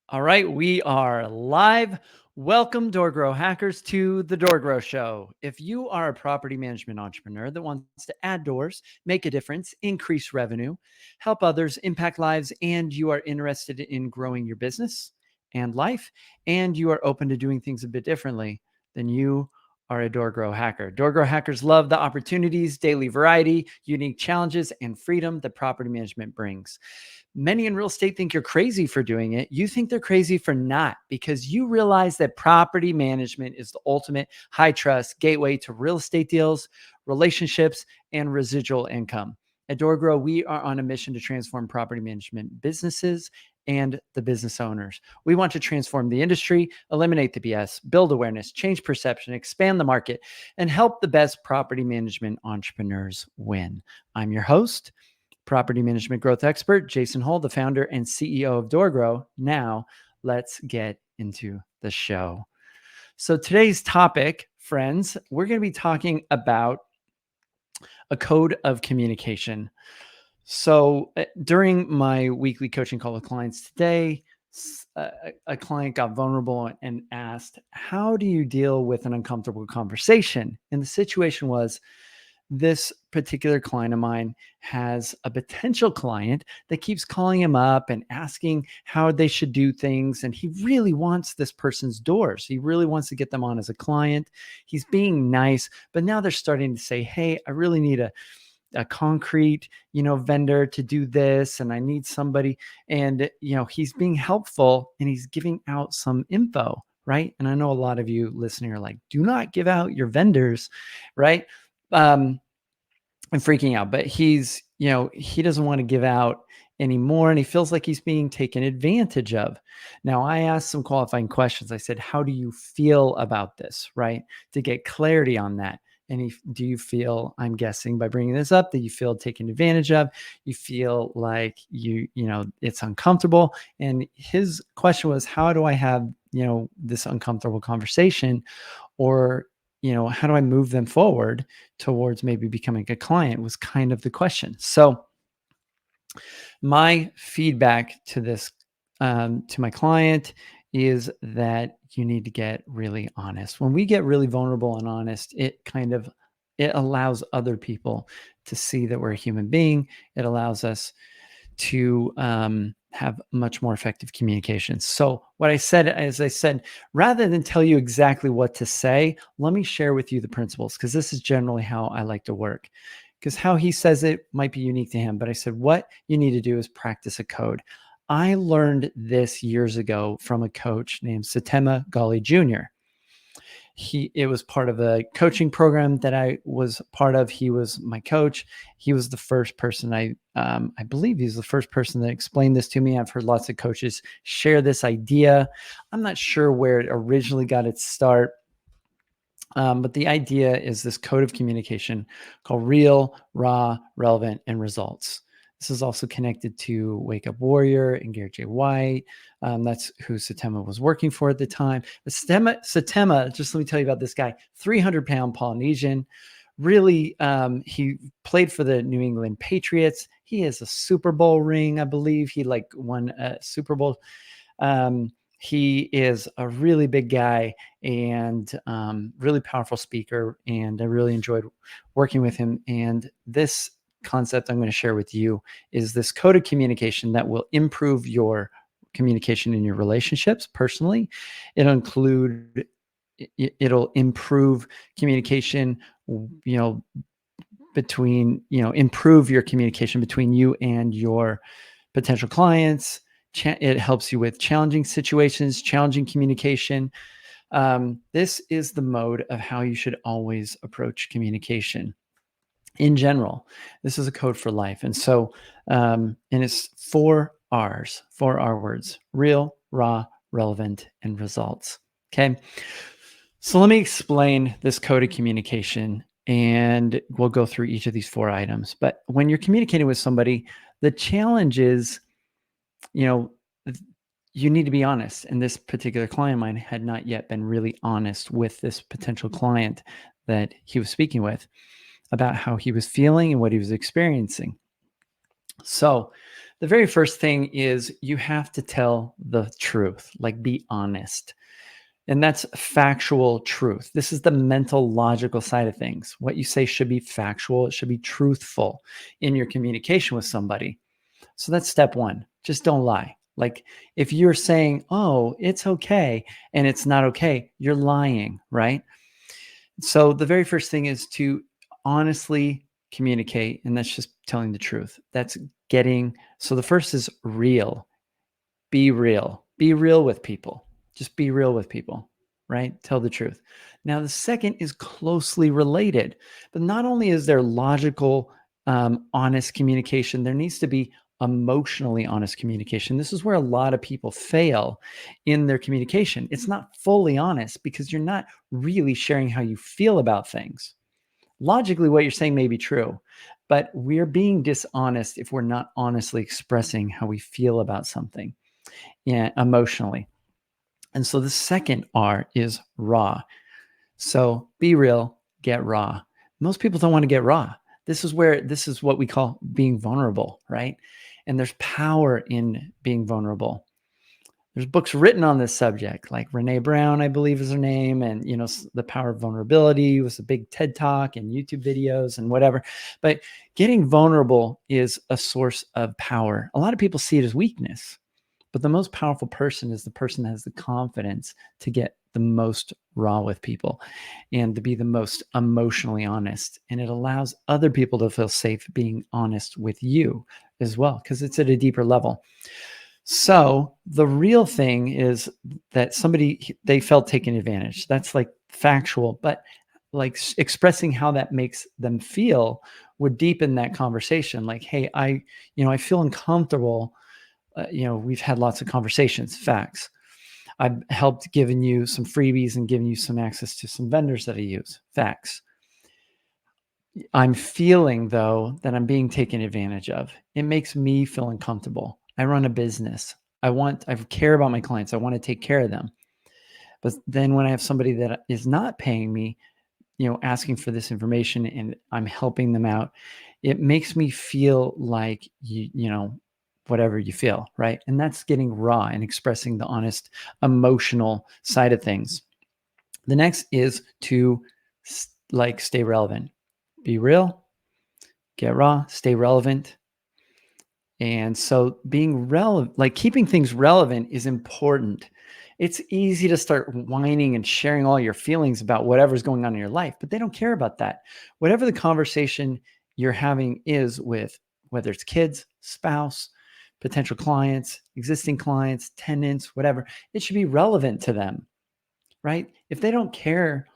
All right, we are live. Welcome, DoorGrow hackers, to the DoorGrow Show. If you are a property management entrepreneur that wants to add doors, make a difference, increase revenue, help others, impact lives, and you are interested in growing your business and life, and you are open to doing things a bit differently, then you are a DoorGrow hacker. DoorGrow hackers love the opportunities, daily variety, unique challenges, and freedom that property management brings. Many in real estate think you're crazy for doing it. You think they're crazy for not, because you realize that property management is the ultimate high trust gateway to real estate deals, relationships, and residual income. At DoorGrow, we are on a mission to transform property management businesses and the business owners. We want to transform the industry, eliminate the BS, build awareness, change perception, expand the market, and help the best property management entrepreneurs win. I'm your host, property management growth expert, Jason Hull, the founder and CEO of DoorGrow. Now, let's get into the show. So, today's topic, friends, we're going to be talking about a code of communication. So, during my weekly coaching call with clients today, a client got vulnerable and asked, "How do you deal with an uncomfortable conversation?" And the situation was, this particular client of mine has a potential client that keeps calling him up and asking how they should do things. And he really wants this person's doors. He really wants to get them on as a client. He's being nice, but now they're starting to say, "Hey, I really need a concrete, vendor to do this. And I need somebody." And, he's being helpful and he's giving out some info, right? And I know a lot of you listening are like, do not give out your vendors, right? I'm freaking out, but he doesn't want to give out anymore. And he feels like he's being taken advantage of. Now, I asked some qualifying questions. I said, "How do you feel about this?" Right? To get clarity on that. And do you feel, I'm guessing by bringing this up, that you feel taken advantage of? You feel like it's uncomfortable. And his question was, how do I have, this uncomfortable conversation? Or, how do I move them forward towards maybe becoming a client, was kind of the question. So my feedback to this, to my client, is that you need to get really honest. When we get really vulnerable and honest, it allows other people to see that we're a human being. It allows us to have much more effective communication. So what I said, as I said, rather than tell you exactly what to say, let me share with you the principles, because this is generally how I like to work. Because how he says it might be unique to him. But I said, what you need to do is practice a code. I learned this years ago from a coach named Satema Gali Jr. It was part of a coaching program that I was part of. He was my coach. He was the first person I believe he's the first person that explained this to me. I've heard lots of coaches share this idea. I'm not sure where it originally got its start. But the idea is this code of communication called real, raw, relevant, and results. This is also connected to Wake Up Warrior and Garrett J. White. That's who Satema was working for at the time. But Satema, just let me tell you about this guy, 300-pound Polynesian. Really, he played for the New England Patriots. He has a Super Bowl ring, I believe. He won a Super Bowl. He is a really big guy and really powerful speaker. And I really enjoyed working with him. And this concept I'm going to share with you is this code of communication that will improve your communication in your relationships personally. It'll improve communication, improve your communication between you and your potential clients. It helps you with challenging situations, challenging communication. This is the mode of how you should always approach communication. In general, this is a code for life. And so, and it's 4 R's, 4 R words: real, raw, relevant, and results. Okay. So let me explain this code of communication, and we'll go through each of these 4 items. But when you're communicating with somebody, the challenge is, you need to be honest. And this particular client of mine had not yet been really honest with this potential client that he was speaking with about how he was feeling and what he was experiencing. So The very first thing is you have to tell the truth, like be honest. And that's factual truth. This is the mental, logical side of things. What you say should be factual, it should be truthful in your communication with somebody. So that's step one. Just don't lie. Like if you're saying, oh, it's okay, and it's not okay, you're lying, right? So the very first thing is to honestly communicate, and that's just telling the truth. That's so the first is real. Be real. Be real with people. Just be real with people, right? Tell the truth. Now, the second is closely related, but not only is there logical, honest communication, there needs to be emotionally honest communication. This is where a lot of people fail in their communication. It's not fully honest because you're not really sharing how you feel about things. Logically, what you're saying may be true, but we're being dishonest if we're not honestly expressing how we feel about something, yeah, emotionally. And so the second R is raw. So be real, get raw. Most people don't want to get raw. This is what we call being vulnerable, right? And there's power in being vulnerable. There's books written on this subject, like Renee Brown, I believe is her name, and The Power of Vulnerability was a big TED Talk and YouTube videos and whatever. But getting vulnerable is a source of power. A lot of people see it as weakness, but the most powerful person is the person that has the confidence to get the most raw with people and to be the most emotionally honest. And it allows other people to feel safe being honest with you as well, because it's at a deeper level. So the real thing is that they felt taken advantage. That's like factual, but like expressing how that makes them feel would deepen that conversation. Like, hey, I feel uncomfortable. We've had lots of conversations, facts. I've helped giving you some freebies and giving you some access to some vendors that I use, facts. I'm feeling though that I'm being taken advantage of. It makes me feel uncomfortable. I run a business. I care about my clients. I want to take care of them. But then when I have somebody that is not paying me, asking for this information and I'm helping them out, it makes me feel like whatever you feel, right? And that's getting raw and expressing the honest emotional side of things. The next is to stay relevant. Be real, get raw, stay relevant. And so being relevant, like keeping things relevant is important. It's easy to start whining and sharing all your feelings about whatever's going on in your life, but they don't care about that. Whatever the conversation you're having is with, whether it's kids, spouse, potential clients, existing clients, tenants, whatever, it should be relevant to them, right? If they don't care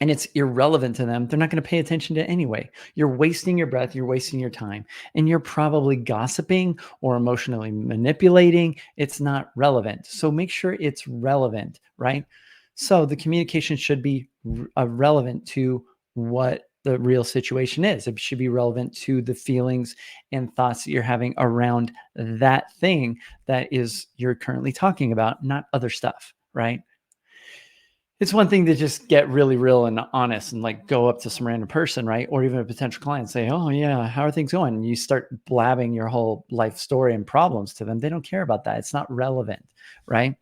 and it's irrelevant to them, they're not going to pay attention to it anyway. You're wasting your breath, you're wasting your time, and you're probably gossiping or emotionally manipulating. It's not relevant. So make sure it's relevant, right? So the communication should be relevant to what the real situation is. It should be relevant to the feelings and thoughts that you're having around that thing that is you're currently talking about, not other stuff, right? It's one thing to just get really real and honest and like go up to some random person, right? Or even a potential client and say, oh yeah, how are things going? And you start blabbing your whole life story and problems to them. They don't care about that. It's not relevant, right?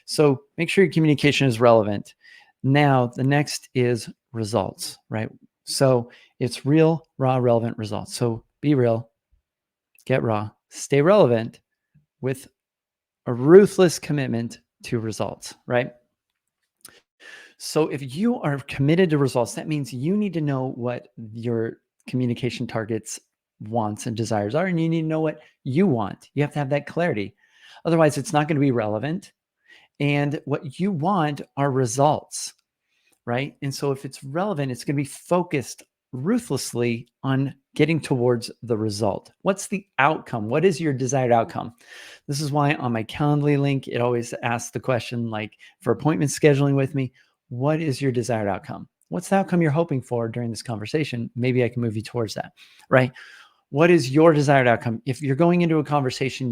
So make sure your communication is relevant. Now, the next is results, right? So it's real, raw, relevant results. So be real, get raw, stay relevant with a ruthless commitment to results, right? So if you are committed to results, that means you need to know what your communication targets, wants, and desires are, and you need to know what you want. You have to have that clarity. Otherwise, it's not going to be relevant. And what you want are results, right? And so if it's relevant, it's going to be focused ruthlessly on getting towards the result. What's the outcome? What is your desired outcome? This is why on my Calendly link, it always asks the question, like for appointment scheduling with me, what is your desired outcome? What's the outcome you're hoping for during this conversation? Maybe I can move you towards that, right? What is your desired outcome? If you're going into a conversation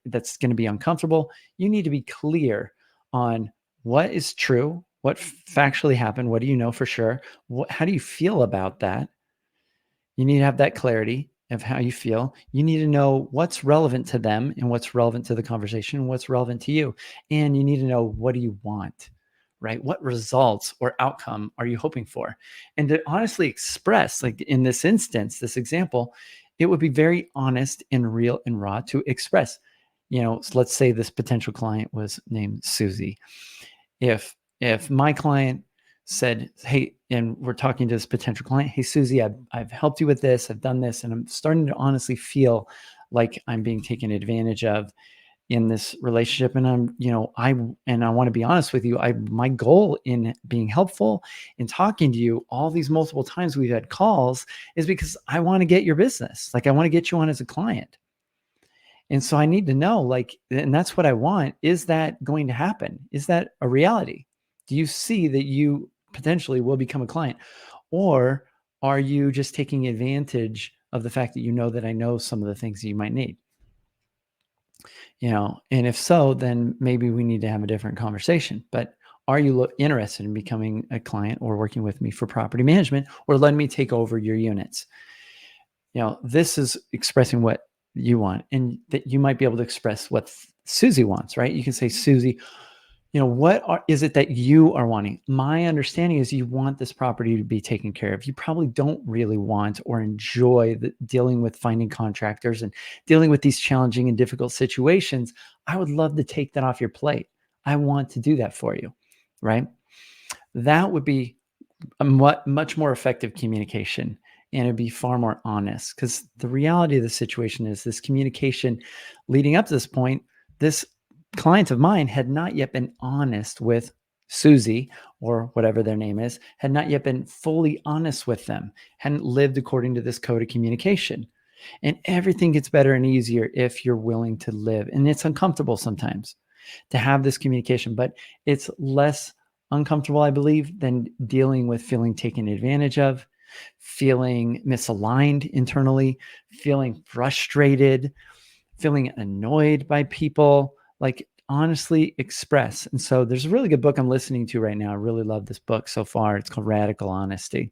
that's going to be uncomfortable, you need to be clear on what is true, what factually happened, what do you know for sure, how do you feel about that? You need to have that clarity. of how you feel. You need to know what's relevant to them and what's relevant to the conversation and what's relevant to you. And you need to know, what do you want, right? What results or outcome are you hoping for? And to honestly express, like in this instance, this example, it would be very honest and real and raw to express, so let's say this potential client was named Susie. If my client said, hey, and we're talking to this potential client, hey, Susie, I've helped you with this, I've done this, and I'm starting to honestly feel like I'm being taken advantage of in this relationship. And I want to be honest with you. My goal in being helpful in talking to you all these multiple times we've had calls is because I want to get your business. Like, I want to get you on as a client. And so I need to know, like, and that's what I want. Is that going to happen? Is that a reality? Do you see that you potentially will become a client? Or are you just taking advantage of the fact that you know that I know some of the things that you might need? And if so, then maybe we need to have a different conversation. But are you interested in becoming a client or working with me for property management, or letting me take over your units? This is expressing what you want, and that you might be able to express what Susie wants, right? You can say, Susie, what is it that you are wanting? My understanding is you want this property to be taken care of. You probably don't really want or enjoy dealing with finding contractors and dealing with these challenging and difficult situations. I would love to take that off your plate. I want to do that for you, right? That would be a much more effective communication, and it'd be far more honest, because the reality of the situation is this communication leading up to this point, this client of mine had not yet been honest with Susie, or whatever their name is, had not yet been fully honest with them, hadn't lived according to this code of communication. And everything gets better and easier if you're willing to live. And it's uncomfortable sometimes to have this communication, but it's less uncomfortable, I believe, than dealing with feeling taken advantage of, feeling misaligned internally, feeling frustrated, feeling annoyed by people. Like, honestly express. And so there's a really good book I'm listening to right now. I really love this book so far. It's called Radical Honesty.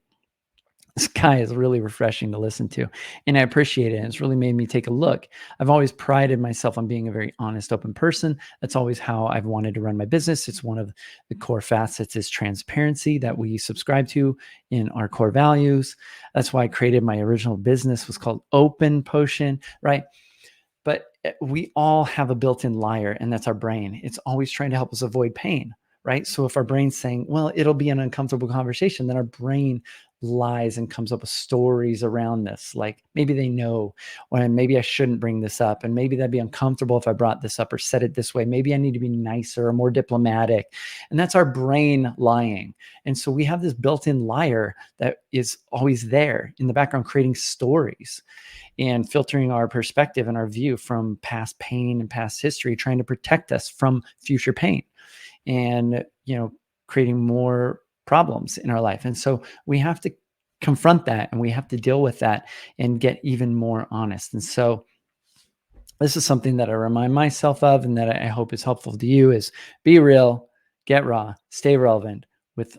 This guy is really refreshing to listen to, and I appreciate it. And it's really made me take a look. I've always prided myself on being a very honest, open person. That's always how I've wanted to run my business. It's one of the core facets is transparency that we subscribe to in our core values. That's why I created my original business, was called Open Potion, right? But we all have a built-in liar, and that's our brain. It's always trying to help us avoid pain, right? So if our brain's saying, well, it'll be an uncomfortable conversation, then our brain lies and comes up with stories around this. Like, maybe they know, or maybe I shouldn't bring this up, and maybe that'd be uncomfortable if I brought this up or said it this way. Maybe I need to be nicer or more diplomatic. And that's our brain lying. And so we have this built-in liar that is always there in the background, creating stories and filtering our perspective and our view from past pain and past history, trying to protect us from future pain, and creating more problems in our life. And so we have to confront that, and we have to deal with that and get even more honest. And so this is something that I remind myself of, and that I hope is helpful to you, is be real, get raw, stay relevant, with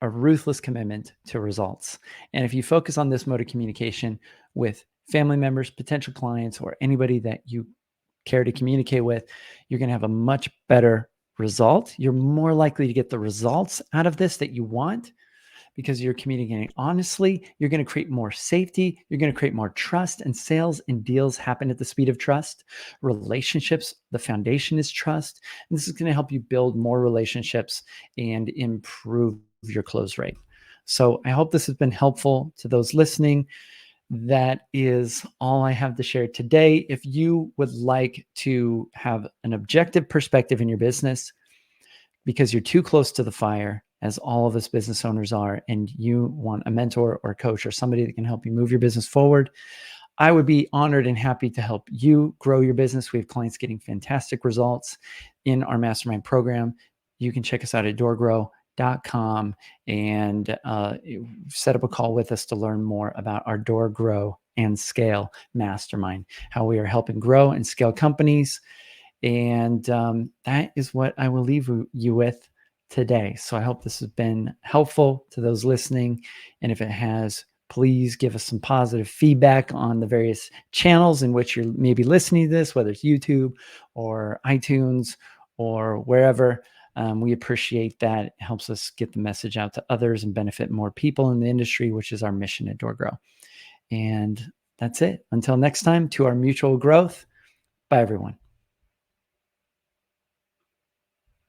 a ruthless commitment to results. And if you focus on this mode of communication with family members, potential clients, or anybody that you care to communicate with, you're going to have a much better result. You're more likely to get the results out of this that you want, because you're communicating honestly. You're going to create more safety. You're going to create more trust, and sales and deals happen at the speed of trust. Relationships, the foundation is trust. And this is going to help you build more relationships and improve your close rate. So I hope this has been helpful to those listening. That is all I have to share today. If you would like to have an objective perspective in your business, because you're too close to the fire, as all of us business owners are, and you want a mentor or a coach or somebody that can help you move your business forward, I would be honored and happy to help you grow your business. We have clients getting fantastic results in our mastermind program. You can check us out at DoorGrow.com and set up a call with us to learn more about our DoorGrow and Scale Mastermind, how we are helping grow and scale companies. And that is what I will leave you with today. So I hope this has been helpful to those listening. And if it has, Please give us some positive feedback on the various channels in which you're maybe listening to this, whether it's YouTube or iTunes or wherever. We appreciate that. It helps us get the message out to others and benefit more people in the industry, which is our mission at DoorGrow. And that's it. Until next time, to our mutual growth. Bye, everyone.